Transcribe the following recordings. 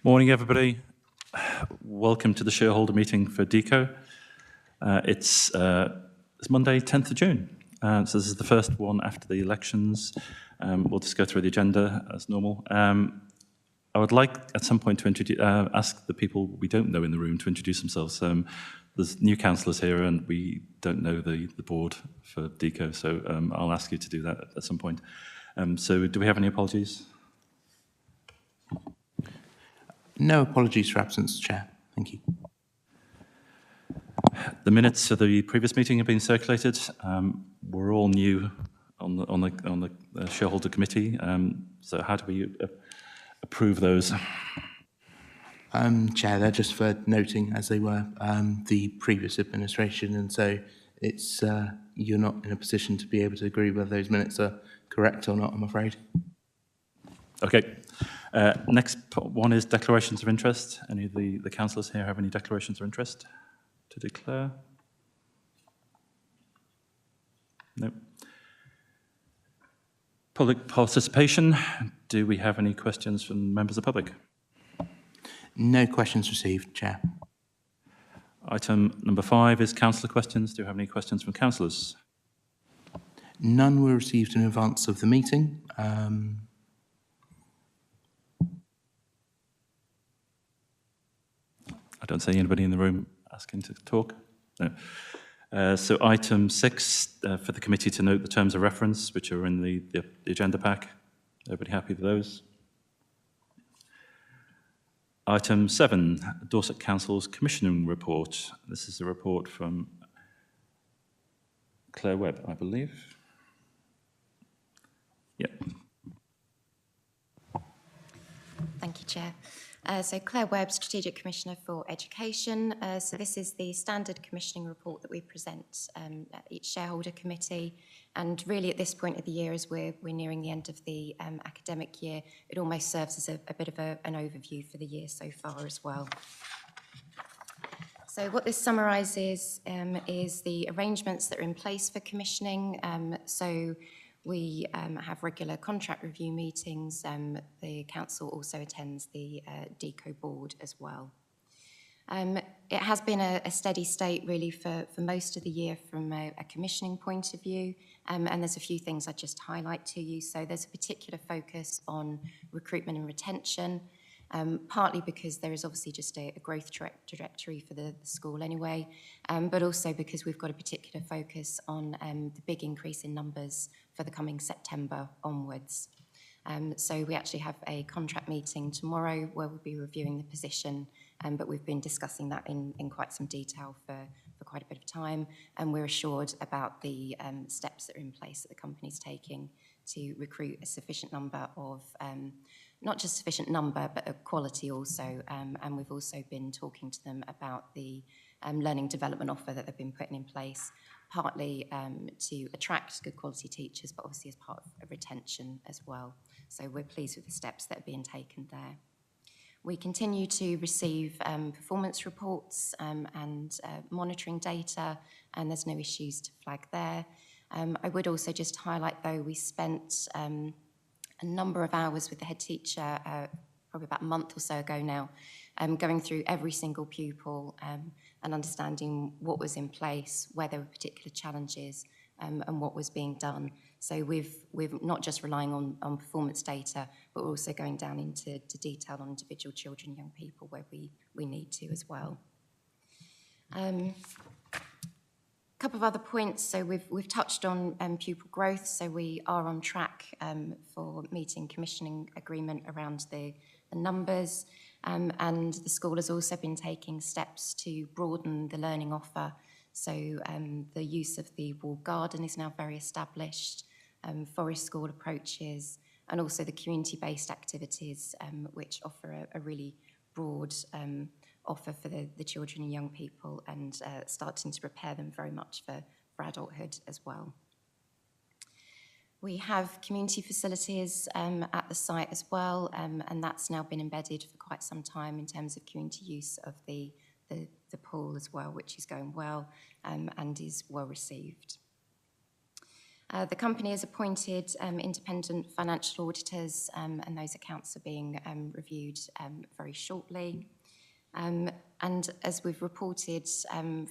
Morning, everybody. Welcome to the shareholder meeting for DECO. It's Monday, 10th of June. So this is the first one after the elections. We'll just go through the agenda as normal. I would like at some point to ask the people we don't know in the room to introduce themselves. There's new councillors here and we don't know the board for DECO, so I'll ask you to do that at some point. So do we have any apologies? No apologies for absence, Chair. Thank you. The minutes of the previous meeting have been circulated. We're all new on the shareholder committee. So how do we approve those? Chair, they're just for noting as they were the previous administration, and so it's you're not in a position to be able to agree whether those minutes are correct or not, I'm afraid. Okay. Next one is declarations of interest. Any of the councillors here have any declarations of interest to declare? No. Public participation. Do we have any questions from members of the public? No questions received, Chair. Item number 5 is councillor questions. Do you have any questions from councillors? None were received in advance of the meeting. I don't see anybody in the room asking to talk. No. So item 6, for the committee to note the terms of reference, which are in the agenda pack. Everybody happy with those? Item 7, Dorset Council's commissioning report. This is a report from Claire Webb, I believe. Yep. Thank you, Chair. So Claire Webb, Strategic Commissioner for Education. So this is the standard commissioning report that we present at each shareholder committee. And really at this point of the year, as we're nearing the end of the academic year, it almost serves as a bit of an overview for the year so far as well. So what this summarises is the arrangements that are in place for commissioning. So we have regular contract review meetings. The council also attends the DECO board as well. It has been a steady state really for most of the year from a commissioning point of view, and there's a few things I'd just highlight to you. So there's a particular focus on recruitment and retention, partly because there is obviously just a growth trajectory for the school anyway, but also because we've got a particular focus on the big increase in numbers for the coming September onwards. So we actually have a contract meeting tomorrow where we'll be reviewing the position, but we've been discussing that in quite some detail for quite a bit of time, and we're assured about the steps that are in place that the company's taking to recruit a sufficient number of, not just sufficient number, but a quality also, and we've also been talking to them about the learning development offer that they've been putting in place, partly to attract good quality teachers, but obviously as part of retention as well. So we're pleased with the steps that are being taken there. We continue to receive performance reports and monitoring data, and there's no issues to flag there. I would also just highlight, though, we spent a number of hours with the head teacher, probably about a month or so ago now, going through every single pupil and understanding what was in place, where there were particular challenges, and what was being done. So we're not just relying on performance data, but we're also going down into detail on individual children, young people, where we need to as well. A couple of other points. So we've touched on pupil growth. So we are on track for meeting commissioning agreement around the numbers. And the school has also been taking steps to broaden the learning offer. So the use of the walled garden is now very established, forest school approaches, and also the community-based activities, which offer a really broad offer for the children and young people, and starting to prepare them very much for adulthood as well. We have community facilities at the site as well, and that's now been embedded for quite some time in terms of community use of the pool as well, which is going well and is well received. The company has appointed independent financial auditors, and those accounts are being reviewed very shortly. And as we've reported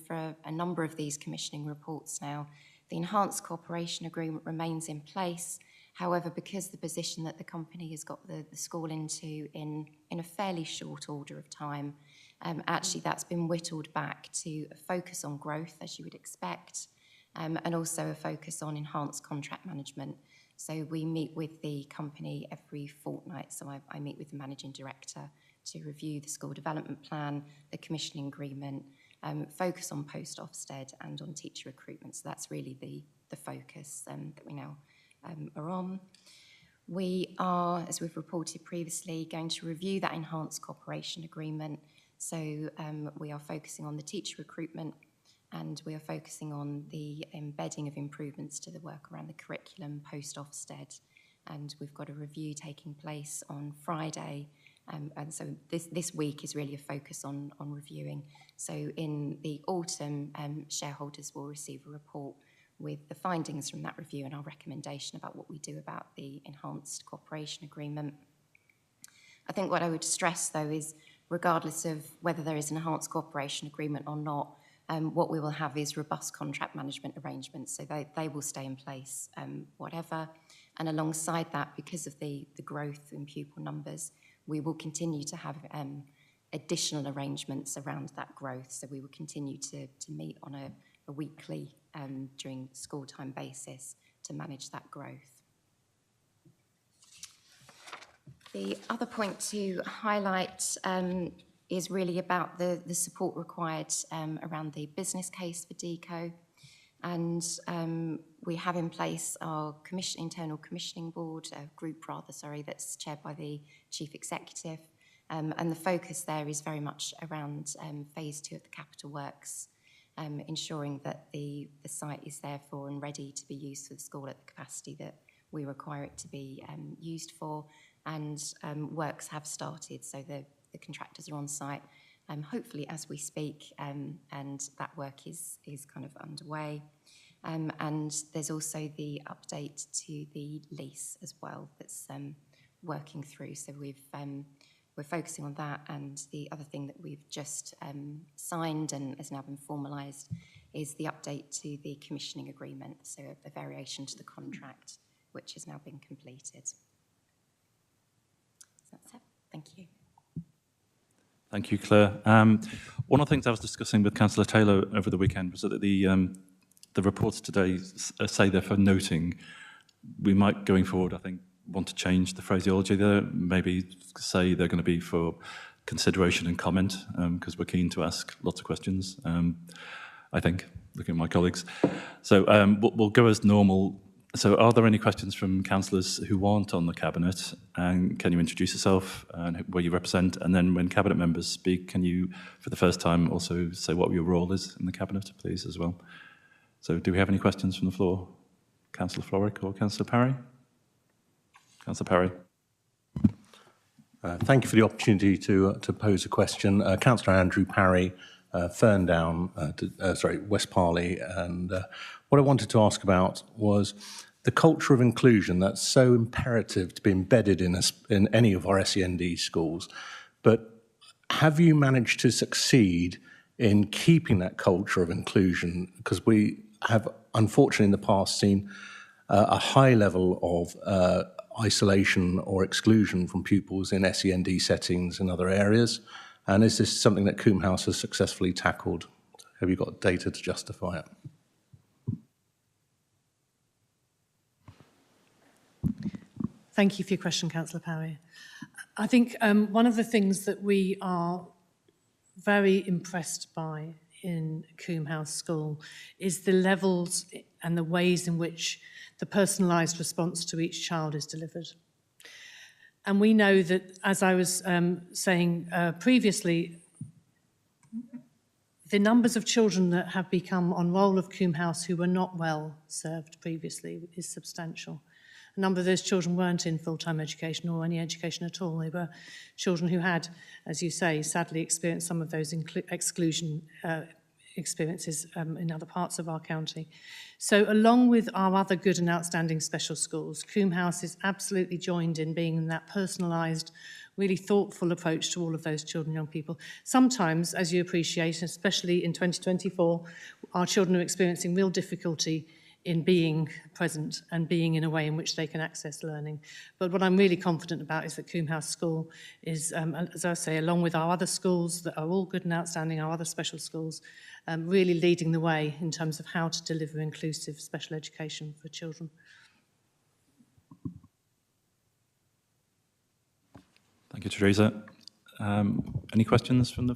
for a number of these commissioning reports now, the enhanced cooperation agreement remains in place. However, because the position that the company has got the school into in a fairly short order of time, actually that's been whittled back to a focus on growth, as you would expect, and also a focus on enhanced contract management. So we meet with the company every fortnight. So I meet with the managing director to review the school development plan, the commissioning agreement, focus on post-Ofsted and on teacher recruitment. So that's really the focus that we now are on. We are, as we've reported previously, going to review that enhanced cooperation agreement. So we are focusing on the teacher recruitment, and we are focusing on the embedding of improvements to the work around the curriculum post-Ofsted. And we've got a review taking place on Friday. And so this week is really a focus on reviewing. So in the autumn, shareholders will receive a report with the findings from that review and our recommendation about what we do about the enhanced cooperation agreement. I think what I would stress, though, is regardless of whether there is an enhanced cooperation agreement or not, what we will have is robust contract management arrangements. So they will stay in place, whatever. And alongside that, because of the growth in pupil numbers, we will continue to have additional arrangements around that growth. So we will continue to meet on a weekly during school time basis to manage that growth. The other point to highlight is really about the support required around the business case for DECO. And we have in place our internal commissioning board, that's chaired by the Chief Executive. And the focus there is very much around phase 2 of the capital works, ensuring that the site is therefore and ready to be used for the school at the capacity that we require it to be used for. And works have started, so the contractors are on site, hopefully as we speak, and that work is kind of underway. And there's also the update to the lease as well that's working through. So we're focusing on that, and the other thing that we've just signed and has now been formalised is the update to the commissioning agreement, so a variation to the contract, which has now been completed. So that's it. Thank you. Thank you, Claire. One of the things I was discussing with Councillor Taylor over the weekend was that the reports today say they're for noting. We might, going forward, I think, want to change the phraseology there, maybe say they're going to be for consideration and comment, because we're keen to ask lots of questions, I think, looking at my colleagues. So we'll go as normal. So are there any questions from councillors who aren't on the Cabinet? And can you introduce yourself and where you represent? And then when Cabinet members speak, can you, for the first time, also say what your role is in the Cabinet, please, as well? So do we have any questions from the floor? Councillor Florrick or Councillor Parry? Councillor Parry. Thank you for the opportunity to pose a question. Councillor Andrew Parry, Ferndown, West Parley, and what I wanted to ask about was the culture of inclusion that's so imperative to be embedded in any of our SEND schools. But have you managed to succeed in keeping that culture of inclusion? Because we have, unfortunately, in the past seen a high level of isolation or exclusion from pupils in SEND settings and other areas. And is this something that Coombe House has successfully tackled? Have you got data to justify it? Thank you for your question, Councillor Parry. I think one of the things that we are very impressed by in Coombe House School is the levels and the ways in which the personalised response to each child is delivered. And we know that, as I was saying previously, the numbers of children that have become on roll of Coombe House who were not well served previously is substantial. A number of those children weren't in full-time education or any education at all. They were children who had, as you say, sadly experienced some of those exclusion experiences in other parts of our county. So along with our other good and outstanding special schools, Coombe House is absolutely joined in being in that personalised, really thoughtful approach to all of those children and young people. Sometimes, as you appreciate, especially in 2024, our children are experiencing real difficulty in being present and being in a way in which they can access learning. But what I'm really confident about is that Coombe House School is, as I say, along with our other schools that are all good and outstanding, our other special schools, really leading the way in terms of how to deliver inclusive special education for children. Thank you, Teresa. Any questions from the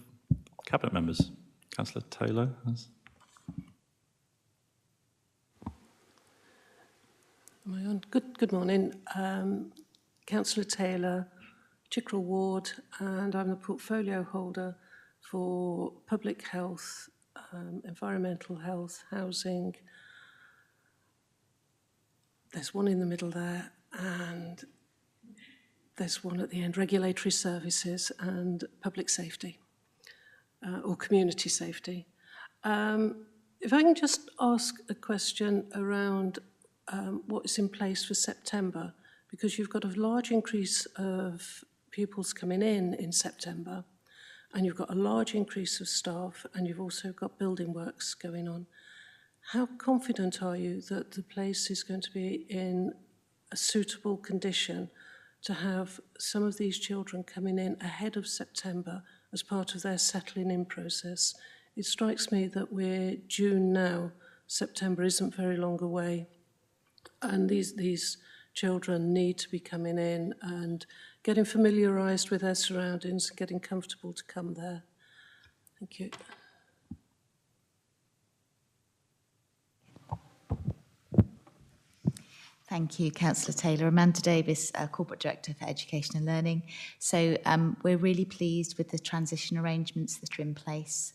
Cabinet members? Councillor Taylor has... Am I on? Good morning. Councillor Taylor, Chickerell Ward, and I'm the portfolio holder for public health, environmental health, housing. There's one in the middle there, and there's one at the end, regulatory services and public safety, or community safety. If I can just ask a question around what is in place for September, because you've got a large increase of pupils coming in September, and you've got a large increase of staff, and you've also got building works going on. How confident are you that the place is going to be in a suitable condition to have some of these children coming in ahead of September as part of their settling in process? It strikes me that we're June now, September isn't very long away. And these children need to be coming in and getting familiarised with their surroundings and getting comfortable to come there. Thank you. Thank you, Councillor Taylor. Amanda Davis, Corporate Director for Education and Learning. So we're really pleased with the transition arrangements that are in place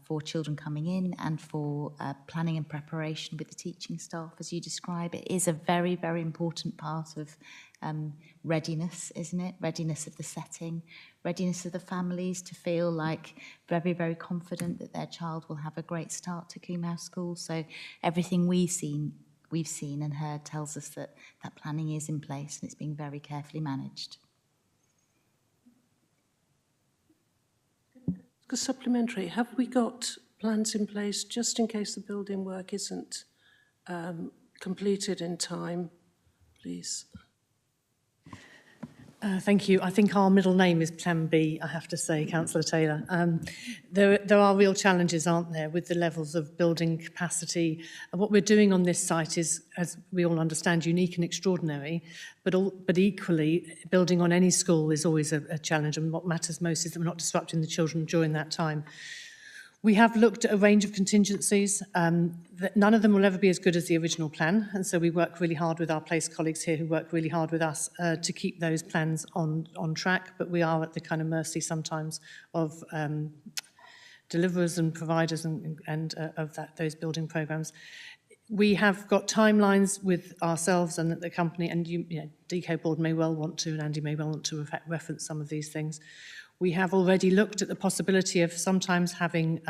for children coming in and for planning and preparation with the teaching staff, as you describe. It is a very, very important part of readiness, isn't it? Readiness of the setting, readiness of the families to feel like very, very confident that their child will have a great start to Coombe House School. So everything we've seen and heard tells us that that planning is in place and it's being very carefully managed. Supplementary, have we got plans in place just in case the building work isn't completed in time, please? Thank you. I think our middle name is Plan B, I have to say, Councillor Taylor. There are real challenges, aren't there, with the levels of building capacity. And what we're doing on this site is, as we all understand, unique and extraordinary, but equally, building on any school is always a challenge, and what matters most is that we're not disrupting the children during that time. We have looked at a range of contingencies. None of them will ever be as good as the original plan, and so we work really hard with our place colleagues here who work really hard with us to keep those plans on track, but we are at the kind of mercy sometimes of deliverers and providers and of those building programmes. We have got timelines with ourselves and the company, and DCO board may well want to, and Andy may well want to reference some of these things. We have already looked at the possibility of sometimes having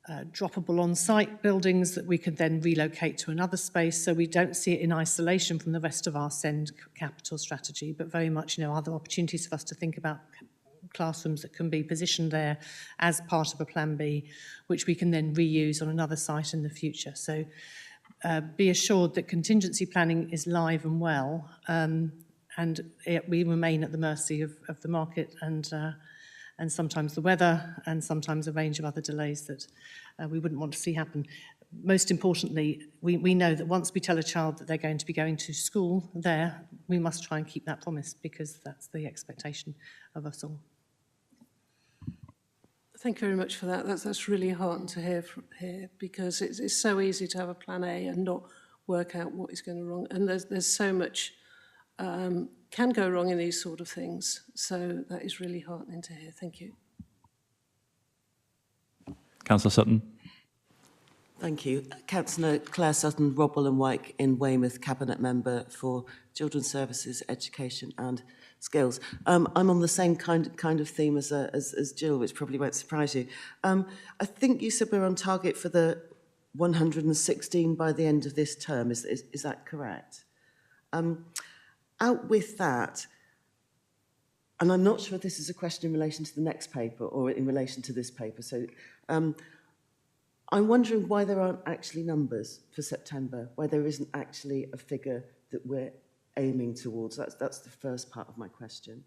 droppable on-site buildings that we could then relocate to another space, so we don't see it in isolation from the rest of our SEND capital strategy, but very much, other opportunities for us to think about classrooms that can be positioned there as part of a Plan B, which we can then reuse on another site in the future. So be assured that contingency planning is live and well, and we remain at the mercy of the market and sometimes the weather and sometimes a range of other delays that we wouldn't want to see happen. Most importantly, we know that once we tell a child that they're going to be going to school there, we must try and keep that promise because that's the expectation of us all. Thank you very much for that. That's really heartening to hear because it's so easy to have a plan A and not work out what is going wrong. And there's so much can go wrong in these sort of things. So that is really heartening to hear. Thank you. Councillor Sutton. Thank you. Councillor Claire Sutton, Robbwell and Wyke in Weymouth, Cabinet Member for Children's Services, Education and skills. I'm on the same kind of theme as Jill, which probably won't surprise you. I think you said we're on target for the 116 by the end of this term. Is that correct? Out with that, and I'm not sure if this is a question in relation to the next paper or in relation to this paper, so I'm wondering why there aren't actually numbers for September, why there isn't actually a figure that we're aiming towards. That's the first part of my question.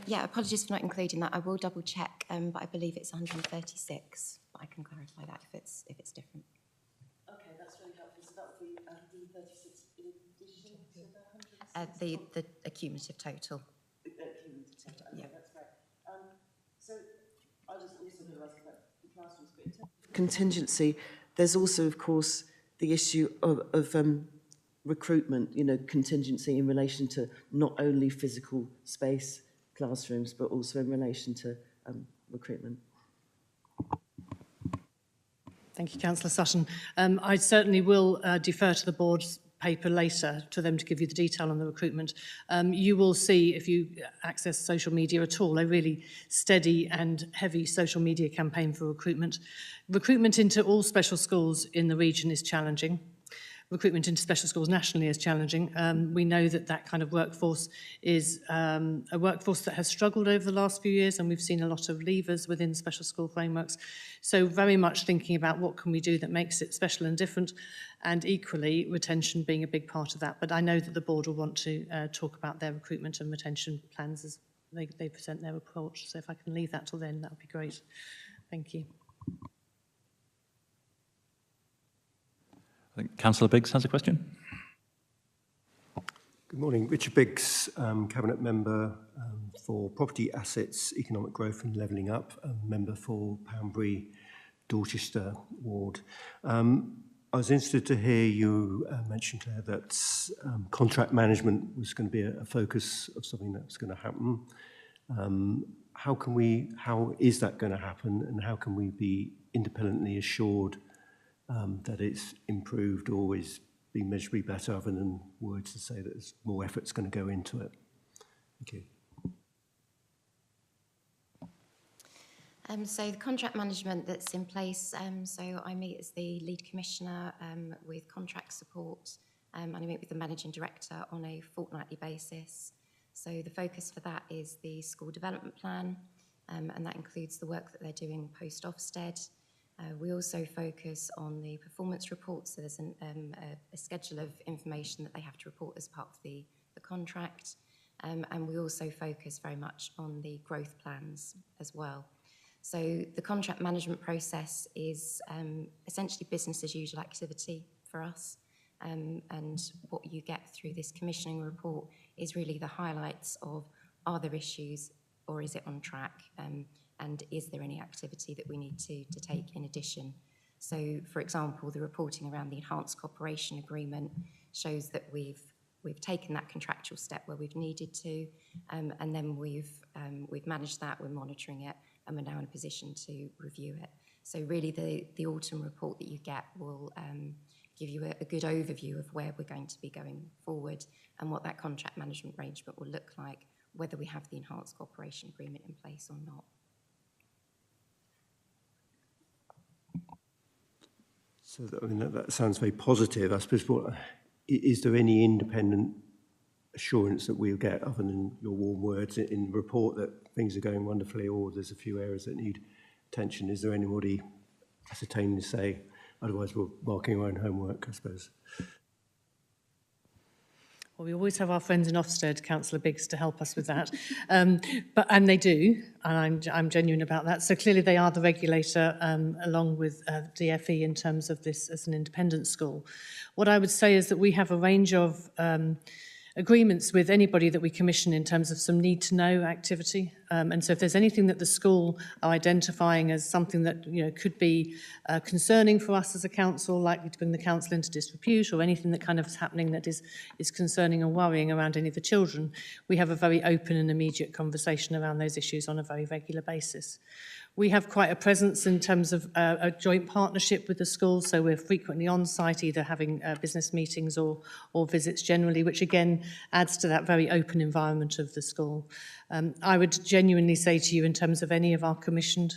Yeah, apologies for not including that. I will double check, but I believe it's 136. But I can clarify that if it's different. Okay, that's really helpful. So that would be 136 in addition to the 100? The cumulative total. Cumulative total. Okay, Yeah. that's great. So I just also want to ask about the classrooms, but in terms of contingency, there's also, of course, the issue of recruitment, you know, contingency in relation to not only physical space classrooms, but also in relation to recruitment. Thank you, Councillor Sutton. I certainly will defer to the board's paper later to them to give you the detail on the recruitment. You will see, if you access social media at all, a really steady and heavy social media campaign for recruitment. Recruitment into all special schools in the region is challenging. Recruitment into special schools nationally is challenging. We know that kind of workforce is a workforce that has struggled over the last few years, and we've seen a lot of leavers within special school frameworks. So very much thinking about what can we do that makes it special and different, and equally retention being a big part of that. But I know that the board will want to talk about their recruitment and retention plans as they present their report. So if I can leave that till then, that would be great. Thank you. I think Councillor Biggs has a question. Good morning. Richard Biggs, Cabinet Member for Property Assets, Economic Growth and Levelling Up, Member for Poundbury, Dorchester Ward. I was interested to hear you mention, Claire, that contract management was going to be a focus of something that's going to happen. How is that going to happen, and how can we be independently assured that it's improved or is being measurably better, other than words to say that there's more effort's going to go into it? Thank you. So the contract management that's in place, so I meet as the lead commissioner with contract support, and I meet with the managing director on a fortnightly basis. So the focus for that is the school development plan, and that includes the work that they're doing post-Ofsted. We also focus on the performance reports, so there's a schedule of information that they have to report as part of the contract, and we also focus very much on the growth plans as well. So the contract management process is essentially business as usual activity for us, and what you get through this commissioning report is really the highlights of, are there issues or is it on track? And is there any activity that we need to take in addition? So, for example, the reporting around the enhanced cooperation agreement shows that we've taken that contractual step where we've needed to, and then we've managed that, we're monitoring it, and we're now in a position to review it. So really the autumn report that you get will give you a good overview of where we're going to be going forward and what that contract management arrangement will look like, whether we have the enhanced cooperation agreement in place or not. So that sounds very positive. I suppose, is there any independent assurance that we'll get, other than your warm words in the report, that things are going wonderfully, or there's a few areas that need attention? Is there anybody ascertaining to say, otherwise we're marking our own homework, I suppose? Well, we always have our friends in Ofsted, Councillor Biggs, to help us with that. And they do, and I'm genuine about that. So clearly they are the regulator, along with DFE, in terms of this as an independent school. What I would say is that we have a range of agreements with anybody that we commission in terms of some need-to-know activity. And so if there's anything that the school are identifying as something that could be concerning for us as a council, likely to bring the council into disrepute, or anything that kind of is happening that is concerning and worrying around any of the children, we have a very open and immediate conversation around those issues on a very regular basis. We have quite a presence in terms of a joint partnership with the schools, so we're frequently on site, either having business meetings or visits generally, which again adds to that very open environment of the school. I would genuinely say to you, in terms of any of our commissioned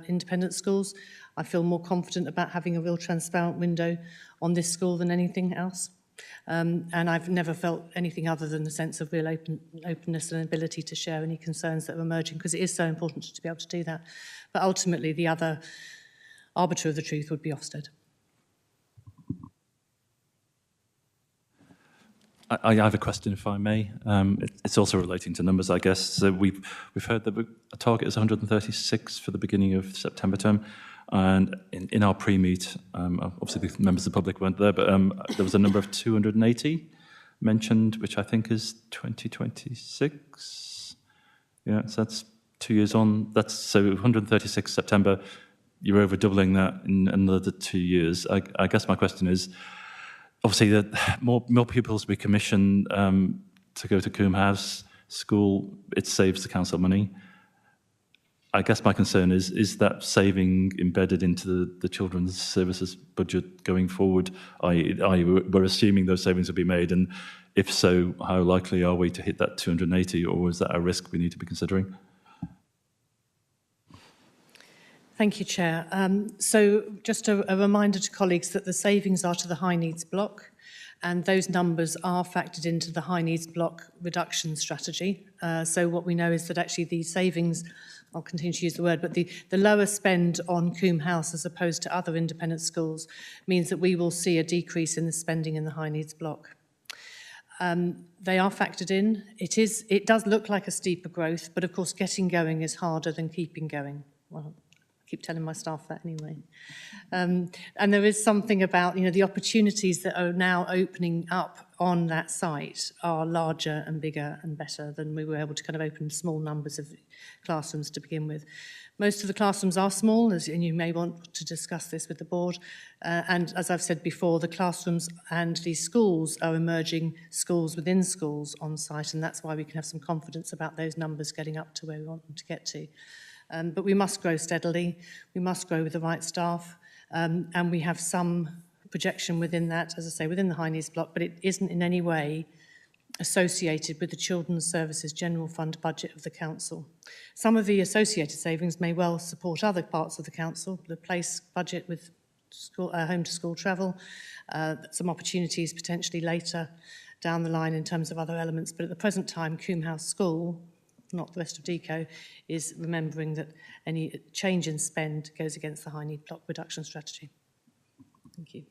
independent schools, I feel more confident about having a real transparent window on this school than anything else. And I've never felt anything other than the sense of real openness and ability to share any concerns that are emerging, because it is so important to be able to do that. But ultimately, the other arbiter of the truth would be Ofsted. I have a question, if I may. It's also relating to numbers, I guess. So we've heard that a target is 136 for the beginning of September term. And in our pre-meet, obviously the members of the public weren't there, but there was a number of 280 mentioned, which I think is 2026. Yeah, so that's 2 years on. That's so 136 September. You're over doubling that in another 2 years. I guess my question is, obviously, that more pupils be commissioned to go to Coombe House School. It saves the council money. I guess my concern is that saving embedded into the children's services budget going forward? We're assuming those savings will be made, and if so, how likely are we to hit that 280, or is that a risk we need to be considering? Thank you, Chair. So just a reminder to colleagues that the savings are to the high needs block, and those numbers are factored into the high needs block reduction strategy. So what we know is that actually the savings, I'll continue to use the word, but the lower spend on Coombe House as opposed to other independent schools means that we will see a decrease in the spending in the high needs block. They are factored in. It does look like a steeper growth, but of course getting going is harder than keeping going. Well, I keep telling my staff that anyway. And there is something about, the opportunities that are now opening up on that site are larger and bigger and better than we were able to kind of open small numbers of classrooms to begin with. Most of the classrooms are small, and you may want to discuss this with the board. And as I've said before, the classrooms and the schools are emerging schools within schools on site, and that's why we can have some confidence about those numbers getting up to where we want them to get to. But we must grow steadily, we must grow with the right staff, and we have some projection within that, as I say, within the high needs block, but it isn't in any way associated with the Children's Services General Fund budget of the council. Some of the associated savings may well support other parts of the council, the place budget with school, home to school travel, some opportunities potentially later down the line in terms of other elements, but at the present time, Coombe House School, not the rest of DECO, is remembering that any change in spend goes against the high need block reduction strategy. Thank you.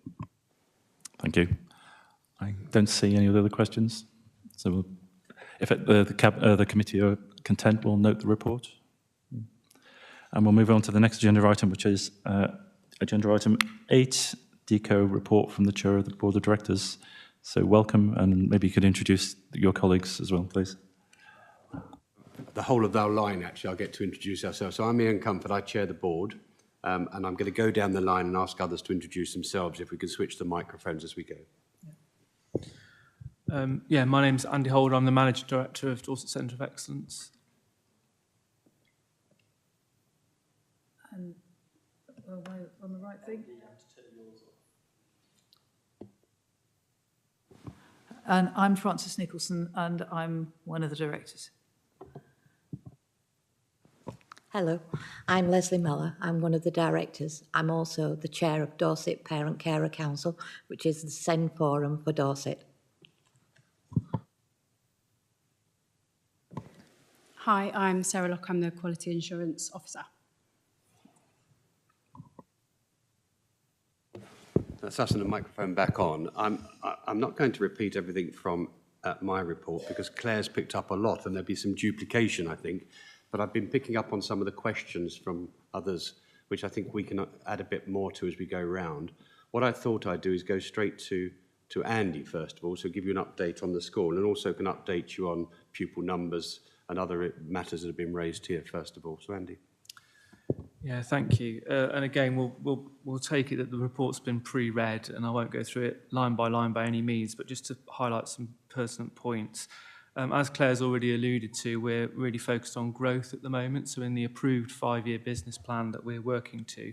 Thank you. I don't see any other questions. So if the committee are content, we'll note the report. And we'll move on to the next agenda item, which is agenda item 8, DECO report from the chair of the board of directors. So welcome, and maybe you could introduce your colleagues as well, please. The whole of our line, actually, I'll get to introduce ourselves. So I'm Ian Comfort, I chair the board, and I'm going to go down the line and ask others to introduce themselves, if we can switch the microphones as we go. My name's Andy Holder. I'm the Managing Director of Dorset Centre of Excellence. And am I on the right thing? And I'm Frances Nicholson, and I'm one of the directors. Hello, I'm Leslie Miller. I'm one of the directors. I'm also the chair of Dorset Parent Carer Council, which is the SEND forum for Dorset. Hi, I'm Sarah Locke. I'm the Quality Insurance Officer. Let's fasten the microphone back on. I'm not going to repeat everything from my report, because Claire's picked up a lot and there'll be some duplication, I think. But I've been picking up on some of the questions from others, which I think we can add a bit more to as we go round. What I thought I'd do is go straight to Andy, first of all, so give you an update on the school, and also can update you on pupil numbers and other matters that have been raised here, first of all. So, Andy. Yeah, thank you. And again, we'll take it that the report's been pre-read, and I won't go through it line by any means, but just to highlight some pertinent points. As Claire's already alluded to, we're really focused on growth at the moment. So in the approved 5-year business plan that we're working to,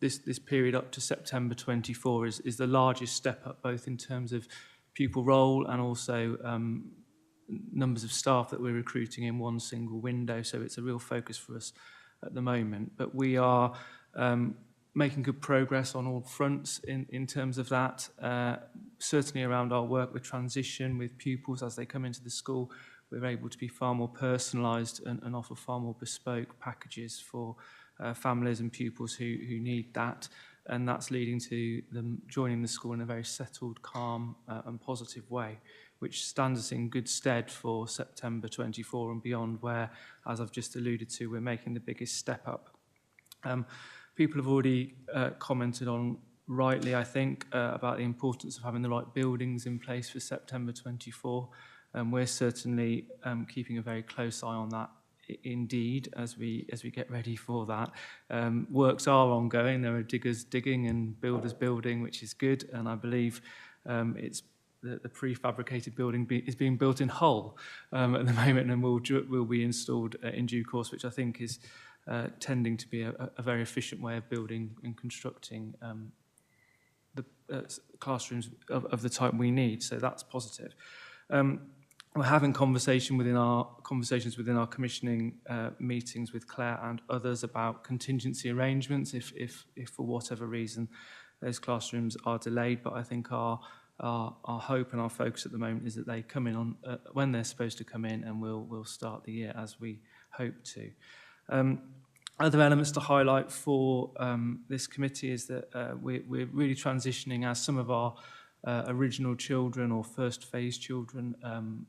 this period up to September 24 is the largest step up, both in terms of pupil roll and also numbers of staff that we're recruiting in one single window. So it's a real focus for us at the moment. But we are making good progress on all fronts in terms of that. Certainly around our work with transition, with pupils as they come into the school, we're able to be far more personalised and offer far more bespoke packages for families and pupils who need that. And that's leading to them joining the school in a very settled, calm and positive way, which stands us in good stead for September 24 and beyond, where, as I've just alluded to, we're making the biggest step up. People have already commented on, rightly I think, about the importance of having the right buildings in place for September 24. We're certainly keeping a very close eye on that indeed as we get ready for that. Works are ongoing. There are diggers digging and builders building, which is good, and I believe it's the prefabricated building is being built in Hull at the moment, and will be installed in due course, which I think is tending to be a very efficient way of building and constructing the classrooms of the type we need. So that's positive. We're having conversations within our commissioning meetings with Claire and others about contingency arrangements if for whatever reason those classrooms are delayed. But I think our hope and our focus at the moment is that they come in on when they're supposed to come in, and we'll start the year as we hope to. Other elements to highlight for this committee is that we're really transitioning as some of our original children or first phase children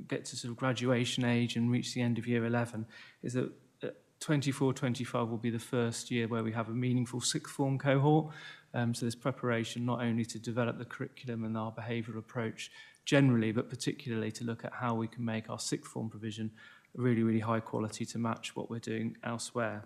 get to sort of graduation age and reach the end of year 11, is that 24-25 will be the first year where we have a meaningful sixth form cohort. So there's preparation not only to develop the curriculum and our behavioural approach generally, but particularly to look at how we can make our sixth form provision really, really high quality to match what we're doing elsewhere.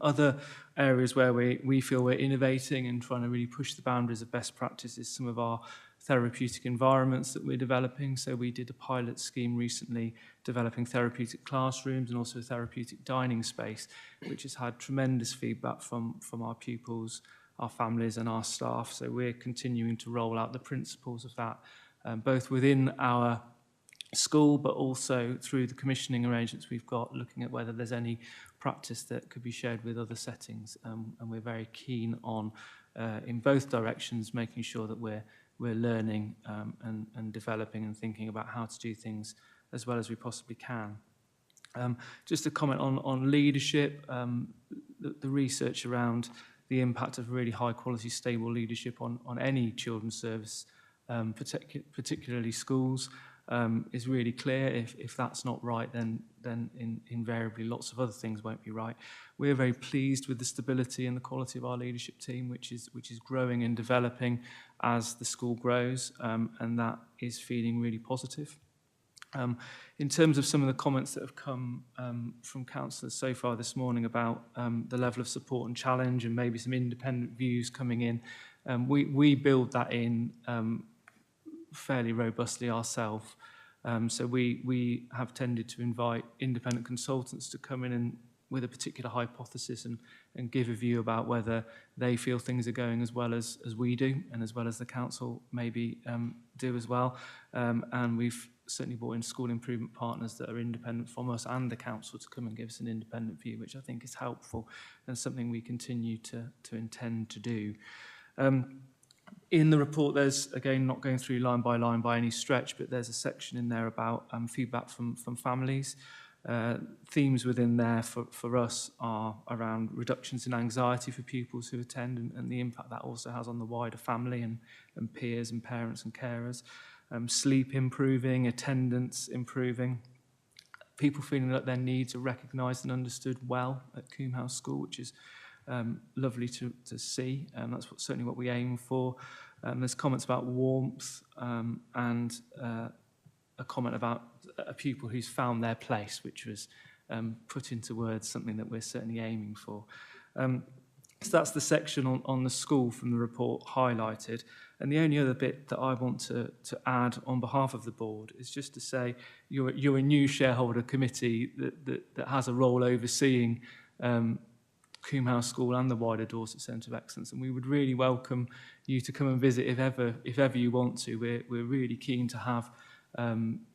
Other areas where we feel we're innovating and trying to really push the boundaries of best practice is some of our therapeutic environments that we're developing. So we did a pilot scheme recently developing therapeutic classrooms and also therapeutic dining space, which has had tremendous feedback from our pupils, our families and our staff. So we're continuing to roll out the principles of that, both within our school, but also through the commissioning arrangements we've got, looking at whether there's any practice that could be shared with other settings. And we're very keen on, in both directions, making sure that we're learning and developing and thinking about how to do things as well as we possibly can. Just a comment on leadership, the research around the impact of really high quality, stable leadership on any children's service, particularly schools, is really clear. If that's not right, then invariably lots of other things won't be right. We're very pleased with the stability and the quality of our leadership team, which is growing and developing as the school grows, and that is feeling really positive. In terms of some of the comments that have come from councillors so far this morning about the level of support and challenge and maybe some independent views coming in, we build that in fairly robustly ourselves. So we have tended to invite independent consultants to come in and with a particular hypothesis and give a view about whether they feel things are going as well as we do and as well as the council maybe do as well. And we've certainly brought in school improvement partners that are independent from us and the council to come and give us an independent view, which I think is helpful and something we continue to intend to do. In the report, there's, again, not going through line by any stretch, but there's a section in there about feedback from families. Themes within there for us are around reductions in anxiety for pupils who attend and the impact that also has on the wider family and peers and parents and carers. Sleep improving, attendance improving, people feeling that their needs are recognised and understood well at Coombe House School, which is lovely to see, and that's certainly what we aim for. There's comments about warmth and a comment about a pupil who's found their place, which was put into words, something that we're certainly aiming for. So that's the section on the school from the report highlighted. And the only other bit that I want to add on behalf of the board is just to say you're a new shareholder committee that has a role overseeing Coombe House School and the wider Dorset Centre of Excellence, and we would really welcome you to come and visit if ever you want to. We're really keen to have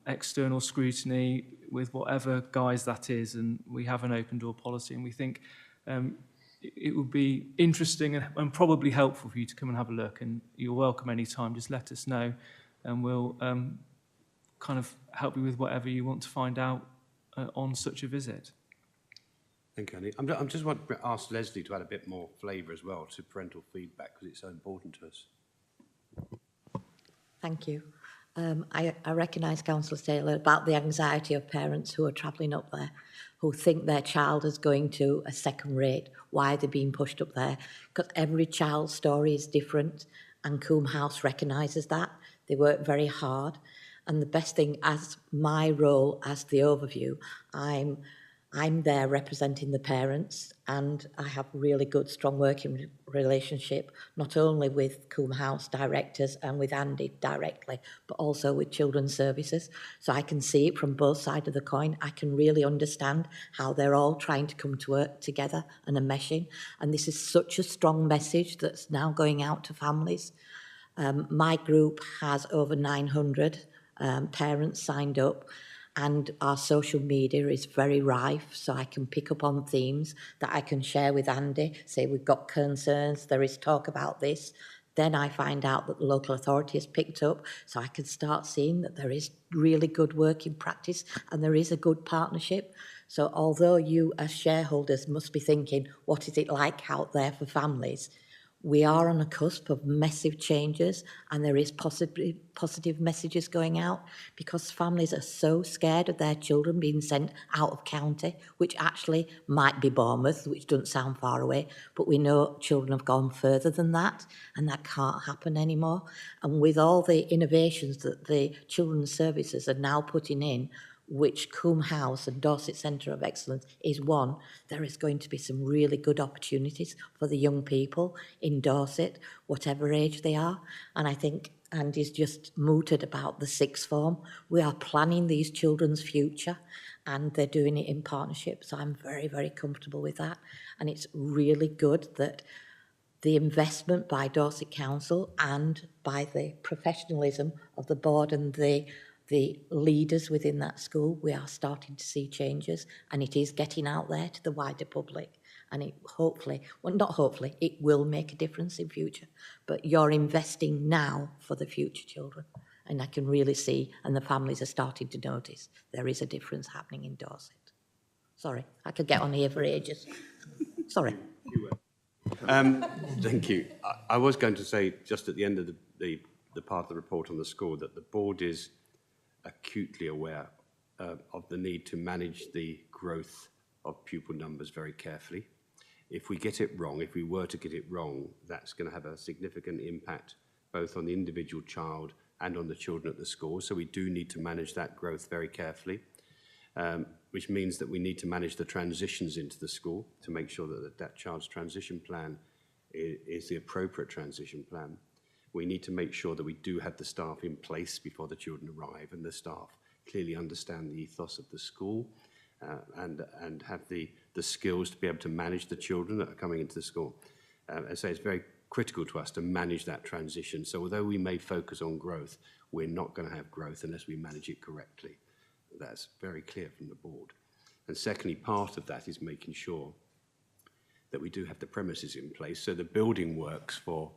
external scrutiny with whatever guise that is, and we have an open door policy, and we think it would be interesting and probably helpful for you to come and have a look, and you're welcome anytime. Just let us know and we'll kind of help you with whatever you want to find out on such a visit. Thank you, Andy. I'm just want to ask Leslie to add a bit more flavour as well to parental feedback, because it's so important to us. Thank you. I recognise, Councillor Taylor, about the anxiety of parents who are travelling up there, who think their child is going to a second rate, why they're being pushed up there, because every child's story is different, and Coombe House recognises that. They work very hard, and the best thing, as my role as the overview, I'm there representing the parents, and I have really good, strong working relationship, not only with Coombe House directors and with Andy directly, but also with Children's Services. So I can see it from both sides of the coin. I can really understand how they're all trying to come to work together and are meshing. And this is such a strong message that's now going out to families. My group has over 900 parents signed up, and our social media is very rife, so I can pick up on themes that I can share with Andy, say we've got concerns, there is talk about this. Then I find out that the local authority has picked up, so I can start seeing that there is really good working practice and there is a good partnership. So although you as shareholders must be thinking, what is it like out there for families? We are on a cusp of massive changes, and there is positive messages going out, because families are so scared of their children being sent out of county, which actually might be Bournemouth, which doesn't sound far away, but we know children have gone further than that, and that can't happen anymore. And with all the innovations that the Children's Services are now putting in, which Coombe House and Dorset Centre of Excellence is one, there is going to be some really good opportunities for the young people in Dorset, whatever age they are. And I think Andy's just mooted about the sixth form. We are planning these children's future, and they're doing it in partnership. So I'm very, very comfortable with that. And it's really good that the investment by Dorset Council and by the professionalism of the board and the leaders within that school, we are starting to see changes, and it is getting out there to the wider public, and it hopefully, well, not hopefully, it will make a difference in future. But you're investing now for the future children, and I can really see, and the families are starting to notice, there is a difference happening in Dorset. Sorry, I could get on here for ages. Sorry. Thank you. I was going to say, just at the end of the part of the report on the school, that the board is acutely aware of the need to manage the growth of pupil numbers very carefully. If we get it wrong, if we were to get it wrong, that's going to have a significant impact both on the individual child and on the children at the school. So we do need to manage that growth very carefully, which means that we need to manage the transitions into the school to make sure that that child's transition plan is the appropriate transition plan. We need to make sure that we do have the staff in place before the children arrive, and the staff clearly understand the ethos of the school and have the skills to be able to manage the children that are coming into the school. And so it's very critical to us to manage that transition. So although we may focus on growth, we're not going to have growth unless we manage it correctly. That's very clear from the board. And secondly, part of that is making sure that we do have the premises in place. So the building works for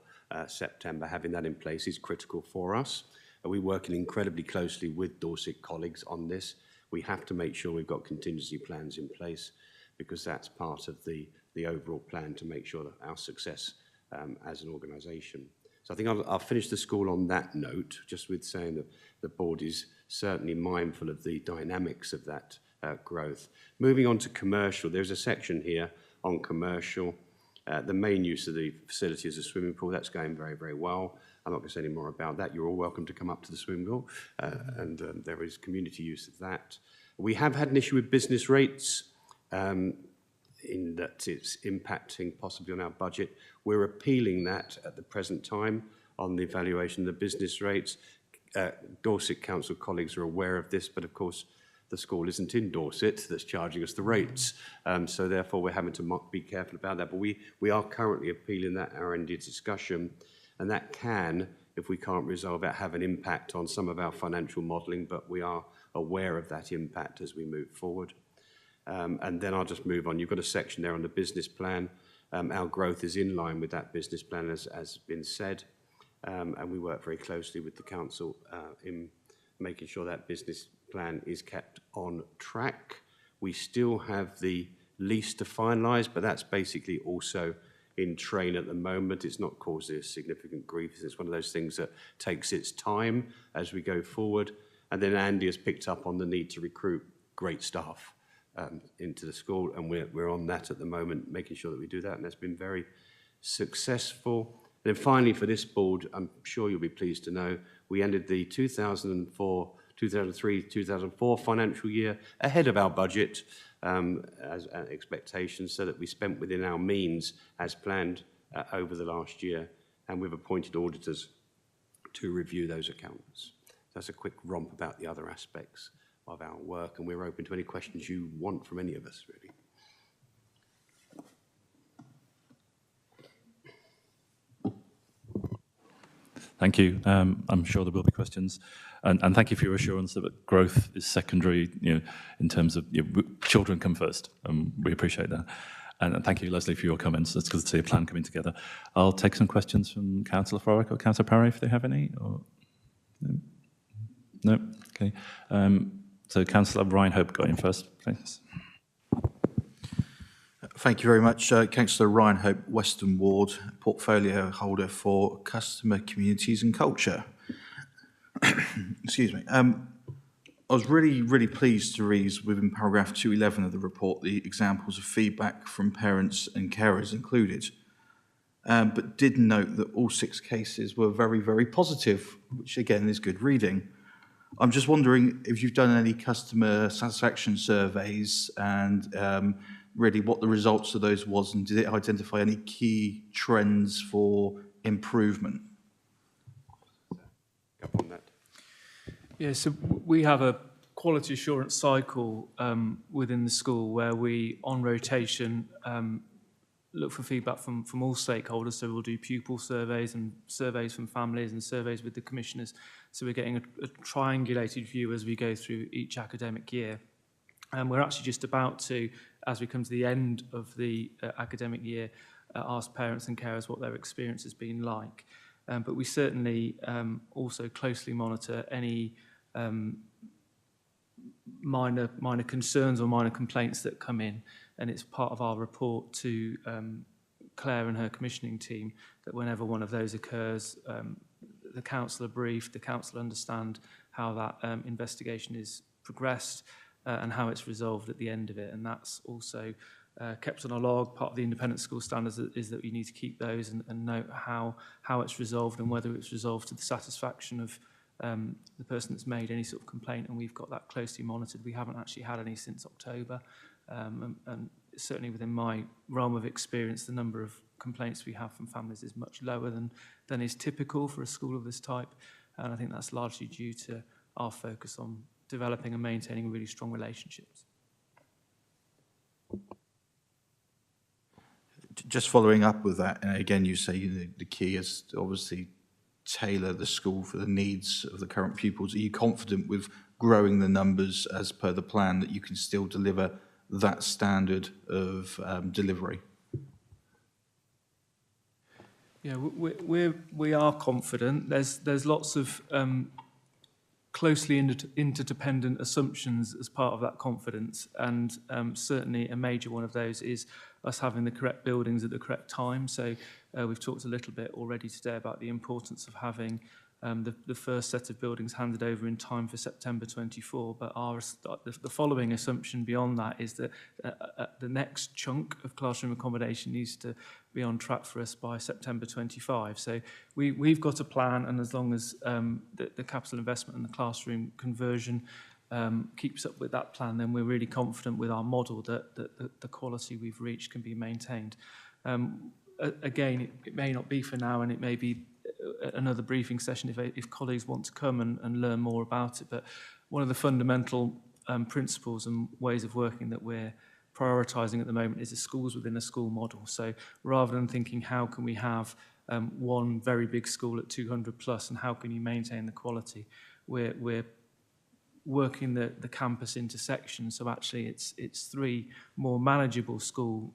September, having that in place is critical for us. We're working incredibly closely with Dorset colleagues on this. We have to make sure we've got contingency plans in place, because that's part of the overall plan to make sure that our success as an organisation. So I think I'll finish the school on that note, just with saying that the board is certainly mindful of the dynamics of that growth. Moving on to commercial, there's a section here on commercial. The main use of the facility is a swimming pool. That's going very, very well. I'm not going to say any more about that. You're all welcome to come up to the swimming pool, and there is community use of that. We have had an issue with business rates, in that it's impacting possibly on our budget. We're appealing that at the present time on the evaluation of the business rates. Dorset Council colleagues are aware of this, but of course the school isn't in Dorset that's charging us the rates. So therefore we're having to be careful about that. But we are currently appealing that R&D discussion, and that can, if we can't resolve it, have an impact on some of our financial modelling, but we are aware of that impact as we move forward. And then I'll just move on. You've got a section there on the business plan. Our growth is in line with that business plan, as been said, and we work very closely with the council in making sure that business plan is kept on track. We still have the lease to finalise, but that's basically also in train at the moment. It's not causing us significant grief. It's one of those things that takes its time as we go forward. And then Andy has picked up on the need to recruit great staff into the school, and we're on that at the moment, making sure that we do that, and that's been very successful. And then finally, for this board, I'm sure you'll be pleased to know, we ended the 2003-2004 financial year ahead of our budget as expectations, so that we spent within our means as planned over the last year, and we've appointed auditors to review those accounts. That's a quick romp about the other aspects of our work, and we're open to any questions you want from any of us, really. Thank you. I'm sure there will be questions. And thank you for your assurance that growth is secondary, in terms of children come first. We appreciate that. And thank you, Leslie, for your comments. It's good to see a plan coming together. I'll take some questions from Councillor Thorwick or Councillor Parry if they have any. Or... No? Okay. So Councillor Reinhope got in first, please. Thank you very much. Councillor Reinhope, Western Ward, portfolio holder for Customer, Communities and Culture. Excuse me. I was really pleased to read within paragraph 211 of the report the examples of feedback from parents and carers included, but did note that all 6 cases were very positive, which again is good reading. I'm just wondering if you've done any customer satisfaction surveys and really what the results of those was, and did it identify any key trends for improvement? Yeah, so we have a quality assurance cycle within the school where we, on rotation, look for feedback from all stakeholders. So we'll do pupil surveys and surveys from families and surveys with the commissioners. So we're getting a triangulated view as we go through each academic year. And we're actually just about to, as we come to the end of the academic year, ask parents and carers what their experience has been like. But we certainly also closely monitor any minor concerns or minor complaints that come in. And it's part of our report to Claire and her commissioning team that whenever one of those occurs, the council are briefed, the council understand how that investigation is progressed and how it's resolved at the end of it. And that's also kept on a log. Part of the independent school standards is that you need to keep those and note how it's resolved and whether it's resolved to the satisfaction of the person that's made any sort of complaint, and we've got that closely monitored. We haven't actually had any since October, and certainly within my realm of experience, the number of complaints we have from families is much lower than is typical for a school of this type, and I think that's largely due to our focus on developing and maintaining really strong relationships. Just following up with that, and again, you say the key is to obviously tailor the school for the needs of the current pupils. Are you confident with growing the numbers as per the plan that you can still deliver that standard of delivery? Yeah, we are confident. There's lots of closely interdependent assumptions as part of that confidence, and certainly a major one of those is us having the correct buildings at the correct time. So we've talked a little bit already today about the importance of having the first set of buildings handed over in time for September 24, but the following assumption beyond that is that the next chunk of classroom accommodation needs to be on track for us by September 25. So we've got a plan, and as long as the capital investment and the classroom conversion keeps up with that plan, then we're really confident with our model that the quality we've reached can be maintained. Again, it may not be for now, and it may be another briefing session if colleagues want to come and learn more about it. But one of the fundamental principles and ways of working that we're prioritising at the moment is a schools within a school model. So rather than thinking how can we have one very big school at 200 plus and how can you maintain the quality, we're working the campus into sections. So actually it's three more manageable school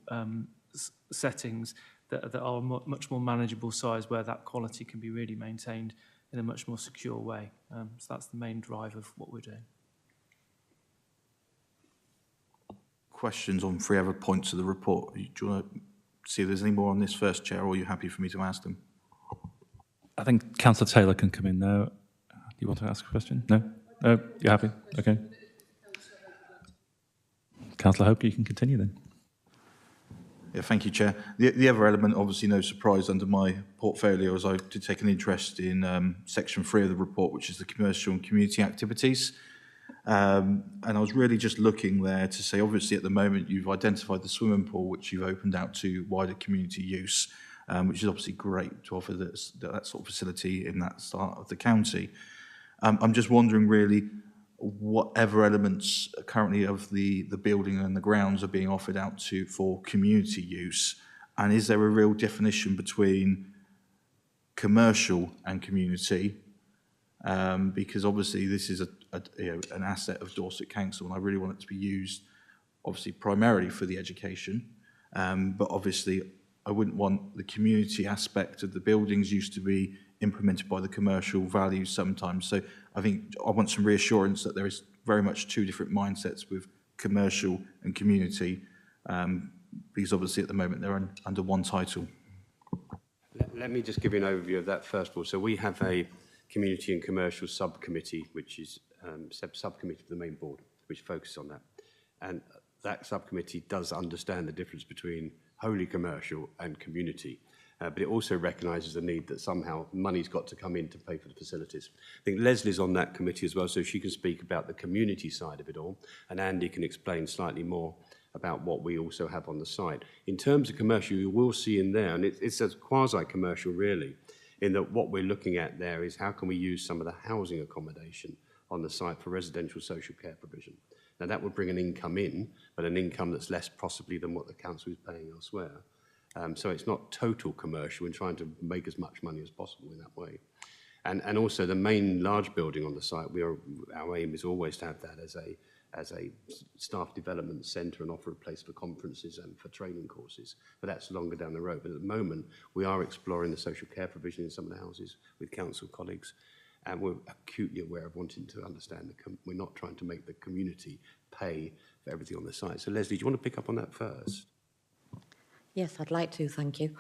settings that are much more manageable size, where that quality can be really maintained in a much more secure way. So that's the main drive of what we're doing. Questions on 3 other points of the report? Do you want to see if there's any more on this first, Chair, or are you happy for me to ask them? I think Councillor Taylor can come in now. Do you want to ask a question? No? No? You're happy? Okay. Councillor Hope, you can continue then. Yeah, thank you, Chair. The other element, obviously no surprise under my portfolio, is I did take an interest in section 3 of the report, which is the commercial and community activities. And I was really just looking there to say, obviously at the moment you've identified the swimming pool, which you've opened out to wider community use, which is obviously great to offer that sort of facility in that part of the county. I'm just wondering really, whatever elements currently of the building and the grounds are being offered out to for community use, and is there a real definition between commercial and community? Because obviously this is an asset of Dorset Council, and I really want it to be used obviously primarily for the education, but obviously I wouldn't want the community aspect of the buildings used to be implemented by the commercial values sometimes. So I think I want some reassurance that there is very much 2 different mindsets with commercial and community, because obviously at the moment they're under one title. Let me just give you an overview of that first of all. So we have a community and commercial subcommittee, which is subcommittee of the main board, which focuses on that. And that subcommittee does understand the difference between wholly commercial and community. But it also recognises the need that somehow money's got to come in to pay for the facilities. I think Leslie's on that committee as well, so she can speak about the community side of it all, and Andy can explain slightly more about what we also have on the site. In terms of commercial, you will see in there, and it's a quasi-commercial really, in that what we're looking at there is how can we use some of the housing accommodation on the site for residential social care provision. Now that would bring an income in, but an income that's less possibly than what the council is paying elsewhere. So it's not total commercial and trying to make as much money as possible in that way. And also the main large building on the site, our aim is always to have that as a staff development centre and offer a place for conferences and for training courses. But that's longer down the road. But at the moment, we are exploring the social care provision in some of the houses with council colleagues. And we're acutely aware of wanting to understand we're not trying to make the community pay for everything on the site. So Leslie, do you want to pick up on that first? Yes, I'd like to, thank you.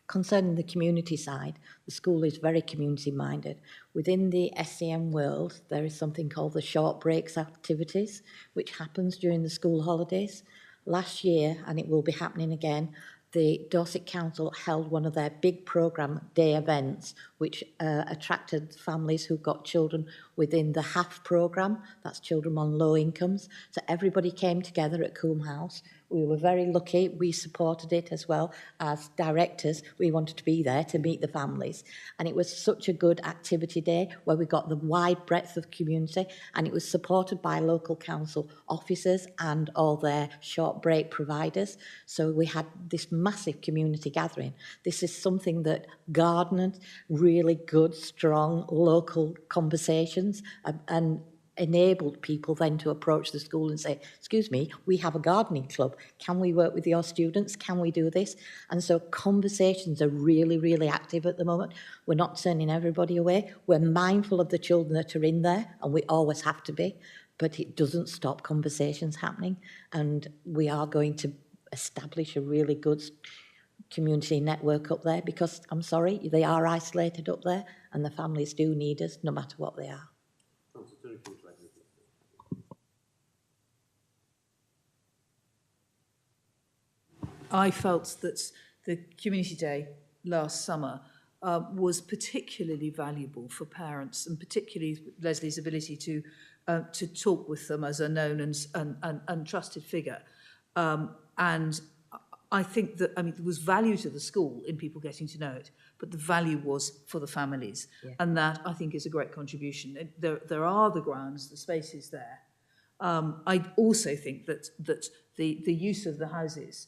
Concerning the community side, the school is very community-minded. Within the SCM world, there is something called the short breaks activities, which happens during the school holidays. Last year, and it will be happening again, the Dorset Council held one of their big programme day events, which attracted families who've got children within the HAF programme, that's children on low incomes. So everybody came together at Coombe House. We were very lucky. We supported it as well as directors. We wanted to be there to meet the families. And it was such a good activity day where we got the wide breadth of community, and it was supported by local council officers and all their short break providers. So we had this massive community gathering. This is something that garnered really good, strong local conversations and enabled people then to approach the school and say, excuse me, we have a gardening club. Can we work with your students? Can we do this? And so conversations are really, really active at the moment. We're not turning everybody away. We're mindful of the children that are in there, and we always have to be, but it doesn't stop conversations happening. And we are going to establish a really good community network up there, because I'm sorry, they are isolated up there and the families do need us no matter what they are. I felt that the Community Day last summer was particularly valuable for parents, and particularly Leslie's ability to talk with them as a known and trusted figure. And I think that, I mean, there was value to the school in people getting to know it, but the value was for the families. Yeah. And that, I think, is a great contribution. There are the grounds, the spaces there. I also think that the use of the houses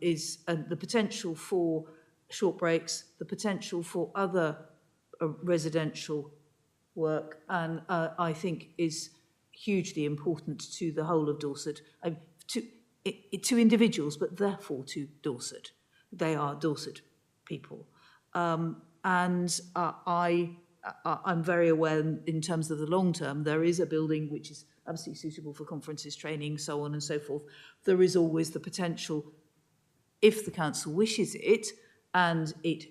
is the potential for short breaks, the potential for other residential work, and I think is hugely important to the whole of Dorset, to individuals, but therefore to Dorset. They are Dorset people. And I'm very aware in terms of the long term, there is a building which is absolutely suitable for conferences, training, so on and so forth. There is always the potential, if the council wishes it, and it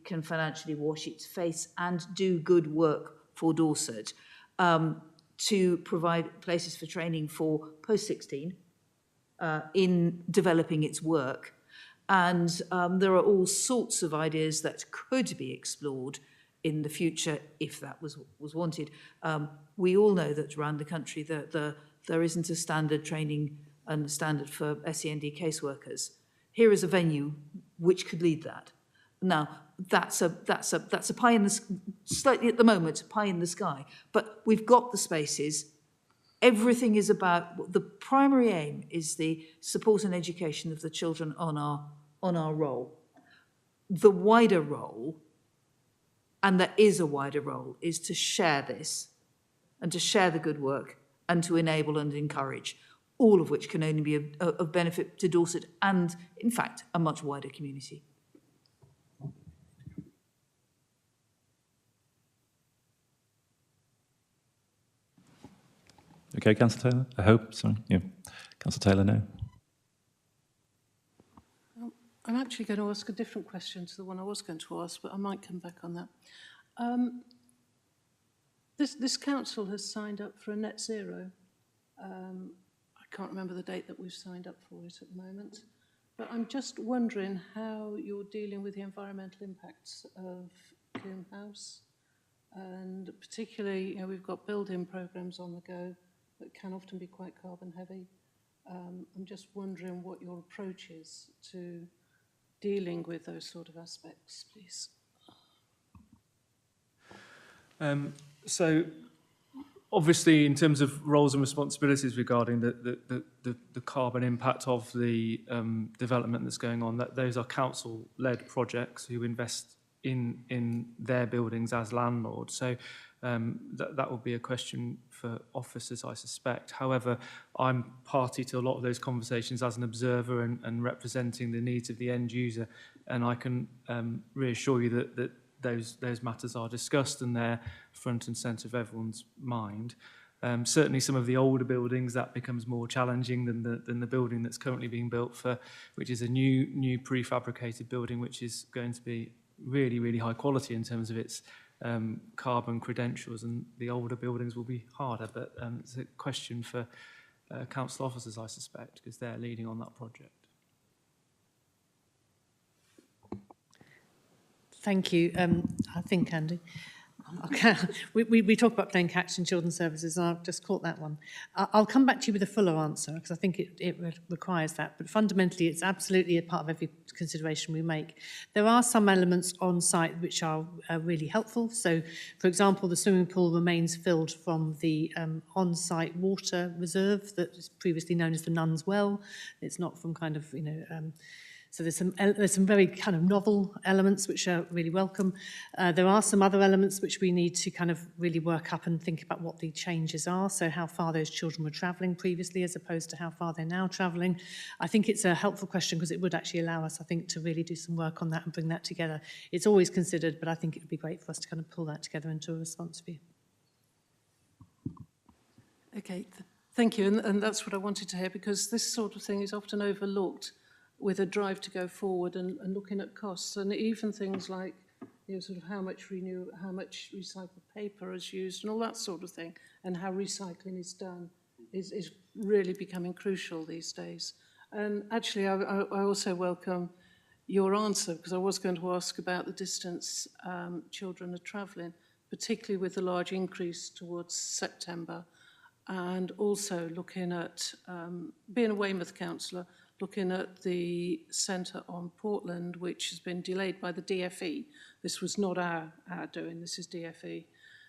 can financially wash its face and do good work for Dorset, to provide places for training for post-16 in developing its work. And there are all sorts of ideas that could be explored in the future if that was wanted. We all know that around the country that there isn't a standard training and standard for SEND caseworkers. Here is a venue which could lead that. Now, that's a pie in the slightly at the moment pie in the sky, but we've got the spaces. Everything is about, the primary aim is the support and education of the children on our role. The wider role, and there is a wider role, is to share this and to share the good work and to enable and encourage, all of which can only be of benefit to Dorset and, in fact, a much wider community. Okay, Councillor Taylor? I hope, sorry. Yeah. Councillor Taylor, no. I'm actually going to ask a different question to the one I was going to ask, but I might come back on that. This council has signed up for a net zero. I can't remember the date that we've signed up for it at the moment, but I'm just wondering how you're dealing with the environmental impacts of Coombe House, and particularly, you know, we've got build-in programs on the go that can often be quite carbon heavy. I'm just wondering what your approach is to dealing with those sort of aspects, please. So, obviously, in terms of roles and responsibilities regarding the carbon impact of the development that's going on, that those are council-led projects who invest in their buildings as landlords. So that will be a question for officers, I suspect. However, I'm party to a lot of those conversations as an observer and representing the needs of the end user, and I can reassure you that those matters are discussed and they're front and centre of everyone's mind. Certainly some of the older buildings, that becomes more challenging than the building that's currently being built for, which is a new prefabricated building, which is going to be really, really high quality in terms of its carbon credentials, and the older buildings will be harder, but it's a question for council officers, I suspect, because they're leading on that project. Thank you. I think, Andy. Okay. We talk about playing catch in children's services, and I've just caught that one. I'll come back to you with a fuller answer, because I think it requires that. But fundamentally, it's absolutely a part of every consideration we make. There are some elements on site which are really helpful. So, for example, the swimming pool remains filled from the on-site water reserve that was previously known as the Nun's Well. It's not from kind of, so there's some very kind of novel elements which are really welcome. There are some other elements which we need to kind of really work up and think about what the changes are. So how far those children were travelling previously as opposed to how far they're now travelling. I think it's a helpful question because it would actually allow us, I think, to really do some work on that and bring that together. It's always considered, but I think it would be great for us to kind of pull that together into a response view. Okay, thank you. And that's what I wanted to hear, because this sort of thing is often overlooked. with a drive to go forward and looking at costs, and even things like, sort of how much recycled paper is used and all that sort of thing, and how recycling is done is really becoming crucial these days. And actually, I also welcome your answer, because I was going to ask about the distance children are travelling, particularly with the large increase towards September, and also looking at, being a Weymouth councillor, looking at the centre on Portland, which has been delayed by the DFE. This was not our doing, this is DFE.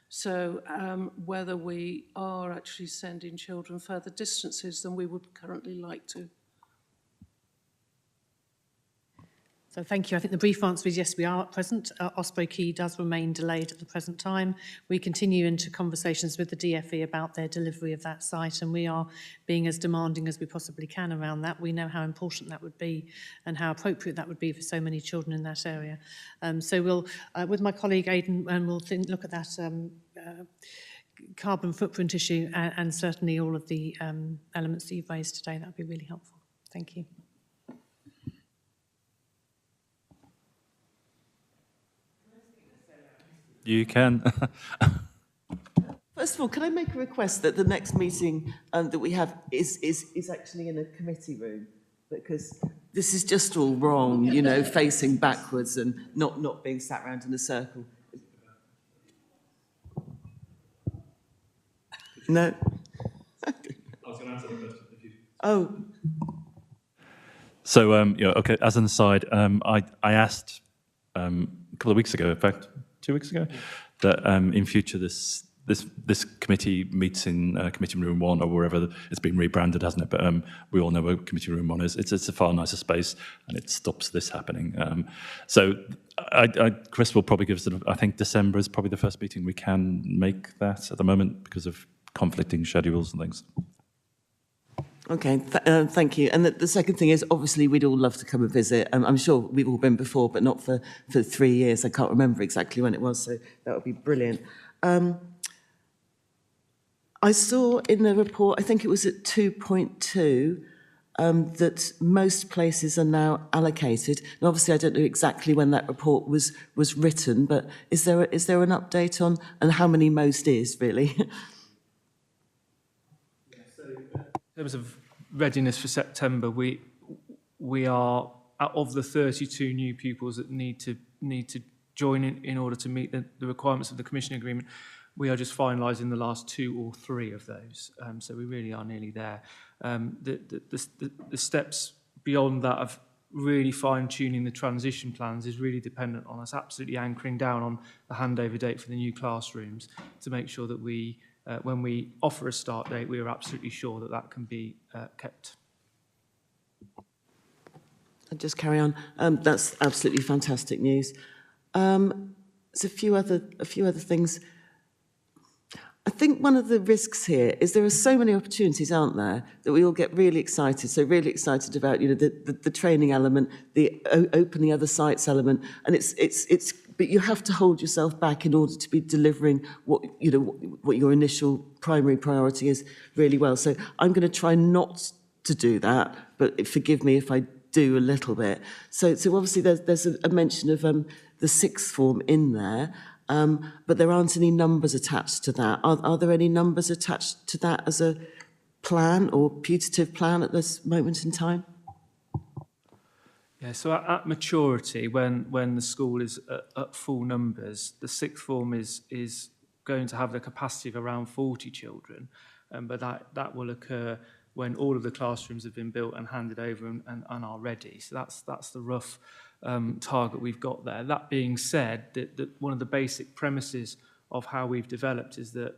So whether we are actually sending children further distances than we would currently like to. So thank you. I think the brief answer is yes, we are at present. Osprey Quay does remain delayed at the present time. We continue into conversations with the DFE about their delivery of that site, and we are being as demanding as we possibly can around that. We know how important that would be and how appropriate that would be for so many children in that area. So we'll, with my colleague Aidan, we'll look at that carbon footprint issue and certainly all of the elements that you've raised today. That would be really helpful. Thank you. You can. First of all, can I make a request that the next meeting that we have is actually in a committee room? Because this is just all wrong, you know, facing backwards and not being sat around in a circle. No. I was going to answer the question. If you... Oh. So, okay, as an aside, I asked a couple of weeks ago, in fact, 2 weeks ago, that in future this committee meets in committee room 1 or wherever. It's been rebranded, hasn't it? But we all know where committee room 1 is. It's a far nicer space, and it stops this happening. So Chris will probably give us, I think December is probably the first meeting we can make that at the moment because of conflicting schedules and things. Okay, thank you. And the second thing is, obviously, we'd all love to come and visit. I'm sure we've all been before, but not for 3 years. I can't remember exactly when it was, so that would be brilliant. I saw in the report, I think it was at 2.2, that most places are now allocated. And obviously, I don't know exactly when that report was written, but is there an update on and how many most is, really? In terms of readiness for September, we are, of the 32 new pupils that need to join in order to meet the requirements of the commissioning agreement, we are just finalising the last 2 or 3 of those. So we really are nearly there. The steps beyond that of really fine-tuning the transition plans is really dependent on us absolutely anchoring down on the handover date for the new classrooms to make sure that we when we offer a start date, we are absolutely sure that that can be kept. I'll just carry on. That's absolutely fantastic news. There's a few other things. I think one of the risks here is there are so many opportunities, aren't there, that we all get really excited. So really excited about, you know, the training element, the opening other sites element, and it's. But you have to hold yourself back in order to be delivering what your initial primary priority is really well. So I'm going to try not to do that, but forgive me if I do a little bit. So obviously there's a mention of the sixth form in there, but there aren't any numbers attached to that. Are there any numbers attached to that as a plan or putative plan at this moment in time? Yeah, so at maturity, when the school is at full numbers, the sixth form is going to have the capacity of around 40 children, but that will occur when all of the classrooms have been built and handed over and are ready. So that's the rough target we've got there. That being said, that one of the basic premises of how we've developed is that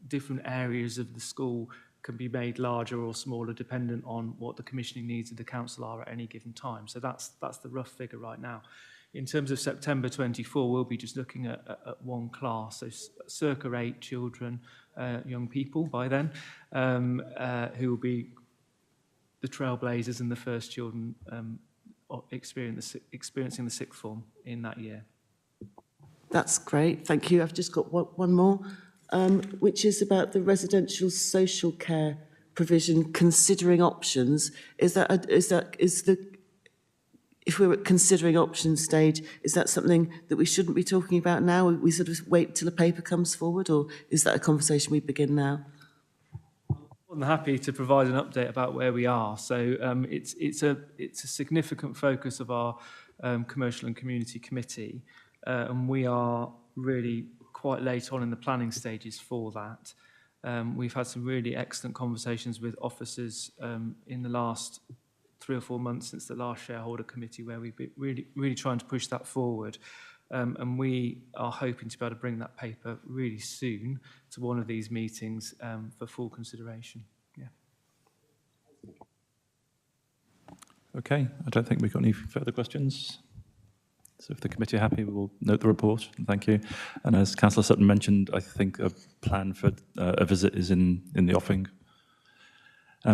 different areas of the school can be made larger or smaller dependent on what the commissioning needs of the council are at any given time. So that's the rough figure right now. In terms of September 24, we'll be just looking at one class, so circa 8 children, young people by then, who will be the trailblazers and the first children experiencing the sixth form in that year. That's great, thank you. I've just got one more. Which is about the residential social care provision considering options. Is the if we're considering options stage, is that something that we shouldn't be talking about now? We sort of wait till a paper comes forward, or is that a conversation we begin now? I'm happy to provide an update about where we are. So it's a significant focus of our Commercial and Community Committee, and we are really quite late on in the planning stages for that. We've had some really excellent conversations with officers in the last 3 or 4 months since the last shareholder committee, where we've been really trying to push that forward. And we are hoping to be able to bring that paper really soon to one of these meetings for full consideration. Yeah. Okay, I don't think we've got any further questions. So if the committee are happy, we will note the report. Thank you. And as Councillor Sutton mentioned, I think a plan for a visit is in the offing.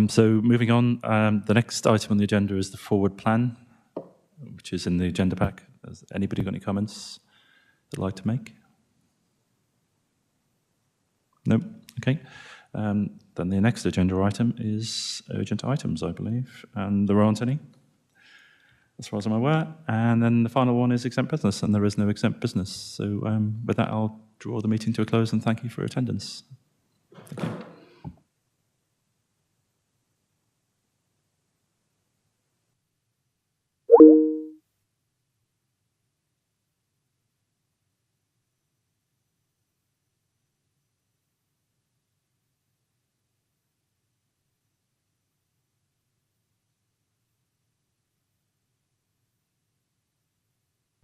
So moving on, the next item on the agenda is the forward plan, which is in the agenda pack. Has anybody got any comments they'd like to make? No? Okay. Then the next agenda item is urgent items, I believe, and there aren't any, as far as I'm aware. And then the final one is exempt business, and there is no exempt business. So with that, I'll draw the meeting to a close and thank you for your attendance. Thank you.